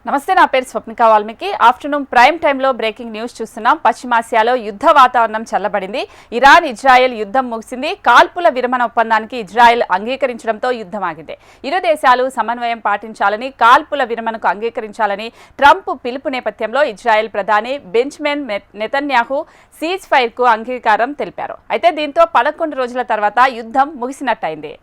నమస్తే, నా పేరు స్వప్నిక వాల్మీకి. ఆఫ్టర్నూన్ ప్రైమ్ టైంలో బ్రేకింగ్ న్యూస్ చూస్తున్నాం. పశ్చిమాసియాలో యుద్ధ వాతావరణం చల్లబడింది. ఇరాన్ ఇజ్రాయెల్ యుద్ధం ముగిసింది. కాల్పుల విరమణ ఒప్పందానికి ఇజ్రాయెల్ అంగీకరించడంతో యుద్ధం ఆగింది. ఇరు దేశాలు సమన్వయం పాటించాలని, కాల్పుల విరమణకు అంగీకరించాలని ట్రంప్ పిలుపు నేపథ్యంలో ఇజ్రాయెల్ ప్రధాని బెంజమిన్ నెతన్యాహు సీజ్ ఫైర్ కు అంగీకారం తెలిపారు. అయితే దీంతో 11 రోజుల తర్వాత యుద్ధం ముగిసినట్టయింది.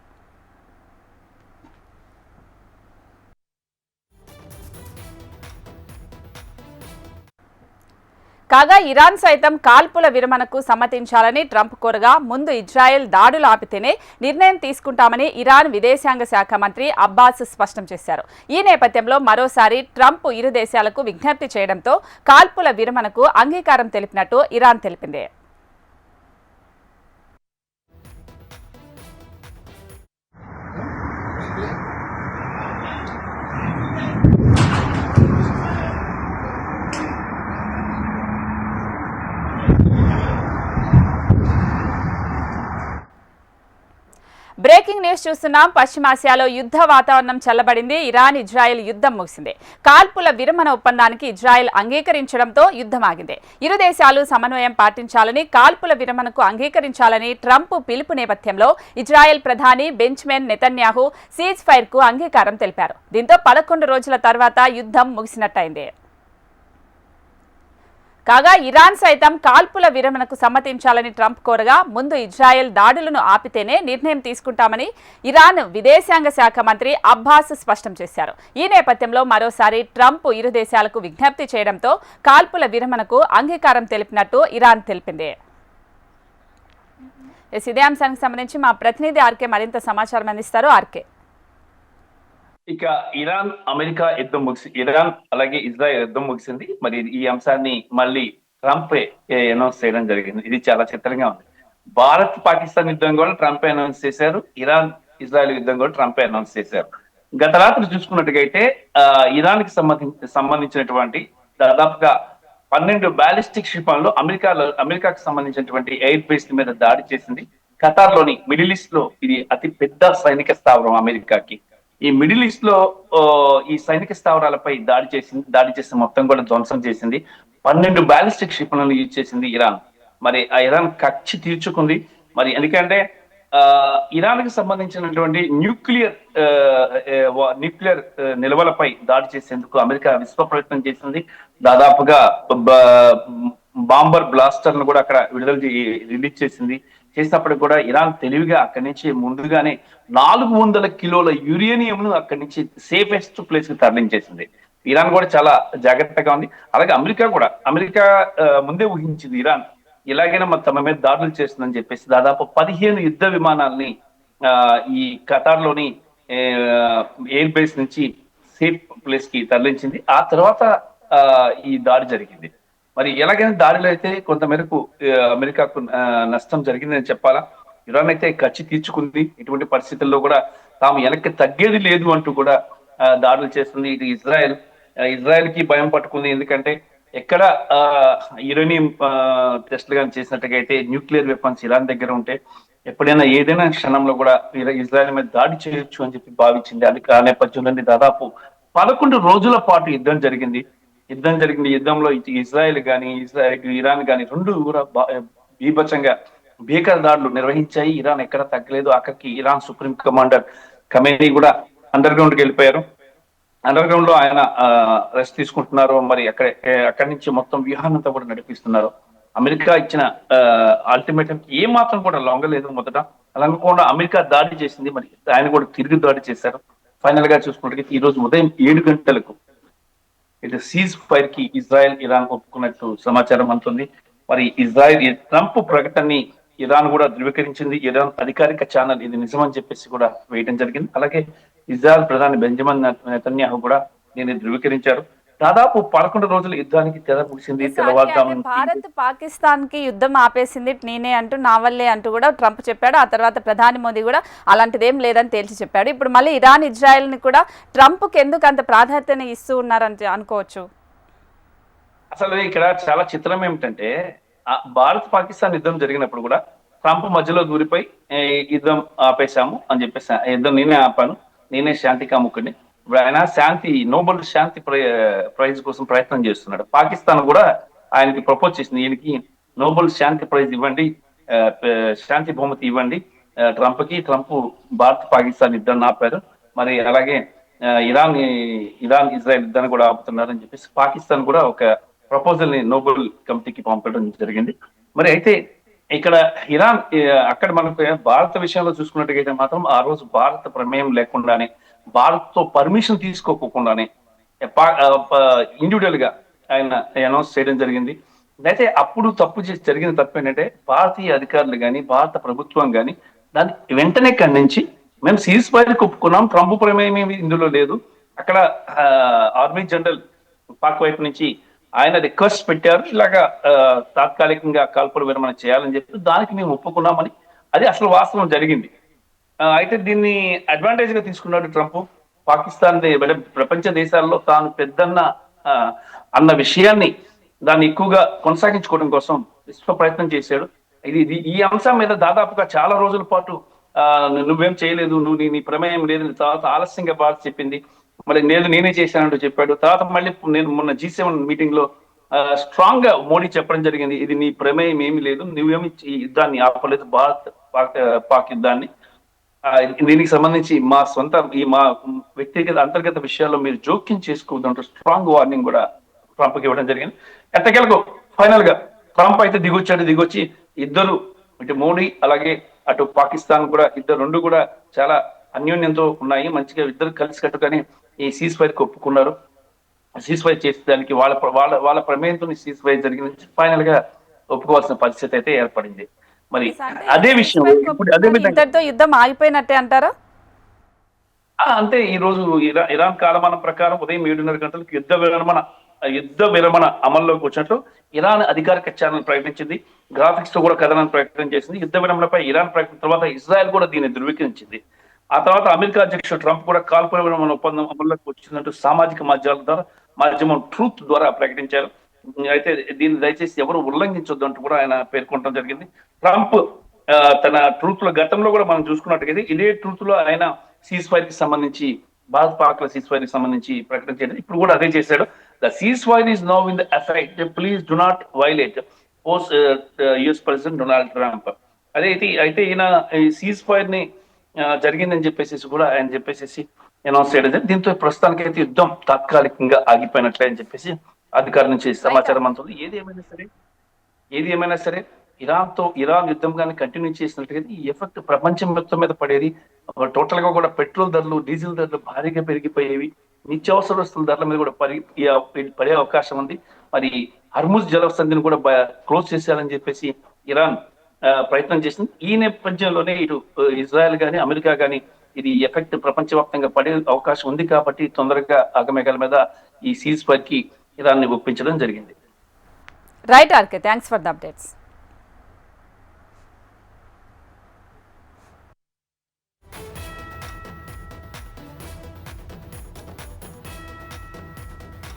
కాగా ఇరాన్ సైతం కాల్పుల విరమణకు సమ్మతించాలని ట్రంప్ కోరగా ముందు ఇజ్రాయెల్ దాడులు ఆపితేనే నిర్ణయం తీసుకుంటామని ఇరాన్ విదేశాంగ శాఖ మంత్రి అబ్బాస్ స్పష్టం చేశారు. ఈ నేపథ్యంలో మరోసారి ట్రంప్ ఇరు దేశాలకు విజ్ఞప్తి చేయడంతో కాల్పుల విరమణకు అంగీకారం తెలిపినట్టు ఇరాన్ తెలిపింది. బ్రేకింగ్ న్యూస్ చూస్తున్నాం. పశ్చిమాసియాలో యుద్ధ వాతావరణం చల్లబడింది. ఇరాన్ ఇజ్రాయెల్ యుద్ధం ముగిసింది. కాల్పుల విరమణ ఒప్పందానికి ఇజ్రాయెల్ అంగీకరించడంతో యుద్ధం ఆగింది. ఇరు దేశాలు సమన్వయం పాటించాలని, కాల్పుల విరమణకు అంగీకరించాలని ట్రంప్ పిలుపు నేపథ్యంలో ఇజ్రాయెల్ ప్రధాని బెంజమిన్ నెతన్యాహు సీజ్ ఫైర్ కు అంగీకారం తెలిపారు. దీంతో 11 రోజుల తర్వాత యుద్ధం ముగిసినట్టయింది. కాగా ఇరాన్ సైతం కాల్పుల విరమణకు సమ్మతించాలని ట్రంప్ కోరగా ముందు ఇజ్రాయెల్ దాడులను ఆపితేనే నిర్ణయం తీసుకుంటామని ఇరాన్ విదేశాంగ శాఖ మంత్రి అబ్బాస్ స్పష్టం చేశారు. ఈ నేపథ్యంలో మరోసారి ట్రంప్ ఇరు దేశాలకు విజ్ఞప్తి చేయడంతో కాల్పుల విరమణకు అంగీకారం తెలిపినట్టు ఇరాన్ తెలిపింది. ఇదే అంశానికి సంబంధించి మా ప్రతినిధి ఆర్కే మరింత సమాచారం అందిస్తారు. ఆర్కే, ఇక ఇరాన్ అమెరికా యుద్ధం ఇరాన్ అలాగే ఇజ్రాయెల్ యుద్ధం ముగిసింది. మరి ఈ అంశాన్ని మళ్ళీ ట్రంప్ అనౌన్స్ చేయడం జరిగింది. ఇది చాలా చిత్రంగా ఉంది. భారత్ పాకిస్తాన్ యుద్ధం కూడా ట్రంప్ అనౌన్స్ చేశారు. ఇరాన్ ఇజ్రాయెల్ యుద్ధం కూడా ట్రంప్ అనౌన్స్ చేశారు. గత రాత్రి చూసుకున్నట్టుగైతే ఇరాన్ కి సంబంధించినటువంటి దాదాపుగా 12 బ్యాలిస్టిక్ క్షిపణులు అమెరికాకు సంబంధించినటువంటి ఎయిర్ బేస్ మీద దాడి చేసింది. ఖతార్ లోని మిడిల్ ఈస్ట్ లో ఇది అతి పెద్ద సైనిక స్థావరం అమెరికాకి. ఈ మిడిల్ ఈస్ట్ లో ఈ సైనిక స్థావరాలపై దాడి చేసి మొత్తం కూడా ధ్వంసం చేసింది. 12 బ్యాలిస్టిక్ క్షిపణులు యూజ్ చేసింది ఇరాన్. మరి ఆ ఇరాన్ కక్షి తీర్చుకుంది. మరి ఎందుకంటే ఇరాన్ కి సంబంధించినటువంటి న్యూక్లియర్ నిల్వలపై దాడి చేసేందుకు అమెరికా విశ్వ ప్రయత్నం చేసింది. దాదాపుగా బాంబర్ బ్లాస్టర్ను కూడా అక్కడ రిలీజ్ చేసినప్పటికి కూడా ఇరాన్ తెలివిగా అక్కడి నుంచి ముందుగానే 400 కిలోల యురేనియం ను అక్కడి నుంచి సేఫెస్ట్ ప్లేస్ కి తరలించేసింది. ఇరాన్ కూడా చాలా జాగ్రత్తగా ఉంది. అలాగే అమెరికా ముందే ఊహించింది ఇరాన్ ఇలాగైనా తమ మీద దాడులు చేస్తుందని చెప్పేసి దాదాపు 15 యుద్ధ విమానాల్ని ఈ ఖతార్ లోని ఎయిర్ బేస్ నుంచి సేఫ్ ప్లేస్ కి తరలించింది. ఆ తర్వాత ఈ దాడి జరిగింది. మరి ఎలాగైనా దాడిలో అయితే కొంతమేరకు అమెరికాకు నష్టం జరిగిందని చెప్పాలా. ఇరాన్ అయితే ఖర్చు తీర్చుకుంది. ఇటువంటి పరిస్థితుల్లో కూడా తాము వెనక్కి తగ్గేది లేదు అంటూ కూడా దాడులు చేస్తుంది. ఇది ఇజ్రాయెల్ కి భయం పట్టుకుంది. ఎందుకంటే ఎక్కడ యురేనియం టెస్టులు కానీ చేసినట్టుగా అయితే న్యూక్లియర్ వెపన్స్ ఇరాన్ దగ్గర ఉంటే ఎప్పుడైనా ఏదైనా క్షణంలో కూడా ఇజ్రాయెల్ మీద దాడి చేయొచ్చు అని చెప్పి భావించింది. అది ఆ నేపథ్యంలో దాదాపు 11 రోజుల పాటు యుద్ధం జరిగింది. యుద్ధంలో ఇజ్రాయెల్ కానీ ఇరాన్ కానీ రెండు కూడా బీభత్సంగా భీకర దాడులు నిర్వహించాయి. ఇరాన్ ఎక్కడ తగ్గలేదు. అక్కడికి ఇరాన్ సుప్రీం కమాండర్ ఖమేనీ కూడా అండర్ గ్రౌండ్కి వెళ్ళిపోయారు. అండర్ గ్రౌండ్ లో ఆయన రెస్ట్ తీసుకుంటున్నారు. మరి అక్కడి నుంచి మొత్తం వ్యూహాన్నంతా కూడా నడిపిస్తున్నారు. అమెరికా ఇచ్చిన అల్టిమేటం ఏ మాత్రం కూడా లొంగలేదు. మొదట లొంగకుండా అమెరికా దాడి చేసింది. మరి ఆయన కూడా తిరిగి దాడి చేశారు. ఫైనల్ గా చూసుకుంటే ఈ రోజు ఉదయం 7 గంటలకు ఇది సీజ్ ఫైర్ కి ఇజ్రాయెల్ ఇరాన్ ఒప్పుకున్నట్టు సమాచారం అందుతుంది. మరి ట్రంప్ ప్రకటనని ఇరాన్ కూడా ధృవీకరించింది. ఇరాన్ అధికారిక ఛానల్ ఇది నిజమని చెప్పేసి కూడా వేయడం జరిగింది. అలాగే ఇజ్రాయెల్ ప్రధాని బెంజమిన్ నెతన్యాహు కూడా దీన్ని ధృవీకరించారు. దాదాపు 11 రోజుల యుద్ధానికి తెర ముగిసింది. భారత్ పాకిస్తాన్ కి యుద్ధం ఆపేసింది నేనే అంటూ, నా వల్లే అంటూ కూడా ట్రంప్ చెప్పాడు. ఆ తర్వాత ప్రధాని మోదీ కూడా అలాంటిదేం లేదని తేల్చి చెప్పాడు. ఇప్పుడు మళ్ళీ ఇరాన్ ఇజ్రాయెల్ ని కూడా ట్రంప్ కి ఎందుకు అంత ప్రాధాన్యతని ఇస్తూ ఉన్నారని అనుకోవచ్చు. అసలు ఇక్కడ చాలా చిత్రం ఏమిటంటే భారత్ పాకిస్తాన్ యుద్ధం జరిగినప్పుడు కూడా ట్రంప్ మధ్యలో దూరిపోయి యుద్ధం ఆపేశాము అని చెప్పేసి, యుద్ధం నేనే ఆపాను, నేనే శాంతి కాముకుని, ఇప్పుడు ఆయన నోబెల్ శాంతి ప్రైజ్ కోసం ప్రయత్నం చేస్తున్నాడు. పాకిస్తాన్ కూడా ఆయనకి ప్రపోజ్ చేసింది, ఈయనకి నోబెల్ శాంతి ప్రైజ్ ఇవ్వండి, శాంతి బహుమతి ఇవ్వండి ట్రంప్ భారత్ పాకిస్తాన్ ఇద్దరిని ఆపారు, మరి అలాగే ఇరాన్ ఇజ్రాయెల్ ఇద్దరిని కూడా ఆపుతున్నారని చెప్పేసి పాకిస్తాన్ కూడా ఒక ప్రపోజల్ ని నోబెల్ కమిటీకి పంపడం జరిగింది. మరి అయితే ఇక్కడ ఇరాన్ అక్కడ మనకు భారత విషయంలో చూసుకున్నట్టుగైతే మాత్రం ఆ రోజు భారత ప్రమేయం లేకుండానే, భారత్ తో పర్మిషన్ తీసుకోకుండానే ఇండివిజువల్ గా ఆయన అనౌన్స్ చేయడం జరిగింది. అయితే అప్పుడు జరిగిన తప్పు ఏంటంటే భారతీయ అధికారులు కానీ భారత ప్రభుత్వం కానీ దాన్ని వెంటనే ఖండించి మేము సీజ్ ఫైర్ ఒప్పుకున్నాం, ట్రంప్ ప్రమేయం ఏమి ఇందులో లేదు, అక్కడ ఆర్మీ జనరల్ పాక్ వైపు నుంచి ఆయన రిక్వెస్ట్ పెట్టారు, ఇలాగా తాత్కాలికంగా కాల్పుల విరమణ చేయాలని చెప్పి దానికి మేము ఒప్పుకున్నామని, అది అసలు వాస్తవం జరిగింది. అయితే దీన్ని అడ్వాంటేజ్ గా తీసుకున్నాడు ట్రంప్. పాకిస్తాన్ ప్రపంచ దేశాల్లో తాను పెద్దన్న అన్న విషయాన్ని దాన్ని ఎక్కువగా కొనసాగించుకోవడం కోసం విశ్వ ప్రయత్నం చేశాడు. ఈ అంశం మీద దాదాపుగా చాలా రోజుల పాటు నువ్వేం చేయలేదు, నీ ప్రమేయం లేదు, తర్వాత ఆలస్యంగా భారత్ చెప్పింది, మళ్ళీ నేనే చేశానంటూ చెప్పాడు. తర్వాత మళ్ళీ నేను మొన్న G7 మీటింగ్ లో స్ట్రాంగ్ గా మోడీ చెప్పడం జరిగింది, ఇది నీ ప్రమేయం ఏమీ లేదు, నువ్వేమి యుద్ధాన్ని ఆపలేదు, పాక్ యుద్ధాన్ని, దీనికి సంబంధించి మా వ్యక్తిగత అంతర్గత విషయాల్లో మీరు జోక్యం చేసుకోవద్దంటూ స్ట్రాంగ్ వార్నింగ్ కూడా ట్రంప్కి ఇవ్వడం జరిగింది. ఎట్టకేలకు ఫైనల్ గా ట్రంప్ అయితే దిగొచ్చి ఇద్దరు, ఇటు మోడీ అలాగే అటు పాకిస్తాన్ కూడా రెండు కూడా చాలా అన్యోన్యంతో ఉన్నాయి, మంచిగా ఇద్దరు కలిసి కట్టుకొని ఈ సీజ్ ఫైర్ కి ఒప్పుకున్నారు. సీజ్ ఫైర్ చేసేదానికి వాళ్ళ ప్రమేయంతో సీజ్ ఫైర్ జరిగింది, ఫైనల్ గా ఒప్పుకోవాల్సిన పరిస్థితి అయితే ఏర్పడింది. మరి అదే విషయం ఇప్పుడు అదే విధంగా యుద్ధం ఆగిపోయినట్టే అంటారా? అంటే ఈ రోజు ఇరాన్ కాలమానం ప్రకారం ఉదయం 7:30 గంటలకు యుద్ధ విరమణ అమల్లోకి వచ్చినట్లు ఇరాన్ అధికారిక ఛానల్ ప్రకటించింది. గ్రాఫిక్స్ తో కూడా కథనాన్ని ప్రకటన చేసింది. యుద్ధ విరమణపై ఇరాన్ ప్రకటన తర్వాత ఇజ్రాయెల్ కూడా దీన్ని ధృవీకరించింది. ఆ తర్వాత అమెరికా అధ్యక్షుడు ట్రంప్ కూడా కాల్పుల విరమణ ఒప్పందం అమల్లోకి వచ్చిందంటూ సామాజిక మాధ్యమం ట్రూత్ ద్వారా ప్రకటించారు. అయితే దీన్ని దయచేసి ఎవరు ఉల్లంఘించొద్దు అంటూ కూడా ఆయన పేర్కొనడం జరిగింది. ట్రంప్ తన ట్రూత్ లో గతంలో కూడా మనం చూసుకున్నట్టుగా ఇదే ట్రూత్ లో ఆయన సీజ్ ఫైర్ కి సంబంధించి భారత్ పాక్ ల సీజ్ ఫైర్ కి సంబంధించి ప్రకటన చేయడం ఇప్పుడు కూడా అదే చేశాడు. The cease fire is now in the effect, please do not violate post US president Donald Trump. అయితే ఈయన ఈ సీజ్ ఫైర్ ని జరిగిందని చెప్పేసి కూడా ఆయన అనౌన్స్ చేయడం. దీంతో ప్రస్తుతానికి అయితే యుద్ధం తాత్కాలికంగా ఆగిపోయినట్లే అని చెప్పేసి అధికారుల నుంచి సమాచారం అందుతుంది. ఏది ఏమైనా సరే ఇరాన్ యుద్ధం కానీ కంటిన్యూ చేసినట్టుగా ఈ ఎఫెక్ట్ ప్రపంచం మొత్తం మీద పడేది. టోటల్ గా కూడా పెట్రోల్ ధరలు, డీజిల్ ధరలు భారీగా పెరిగిపోయేవి, నిత్యావసర వస్తువుల ధరల మీద కూడా పడే అవకాశం ఉంది. మరి హర్ముజ్ జలసంధిని కూడా క్లోజ్ చేసేయాలని చెప్పేసి ఇరాన్ ప్రయత్నం చేసింది. ఈ నేపథ్యంలోనే ఇటు ఇజ్రాయెల్ కానీ అమెరికా కానీ ఇది ఎఫెక్ట్ ప్రపంచవ్యాప్తంగా పడే అవకాశం ఉంది కాబట్టి తొందరగా ఆగమేఘాల మీద ఈ సీజ్ ఫైర్ కి ఇరాన్ని ఒప్పించడం జరిగింది. Right RK, thanks for the updates.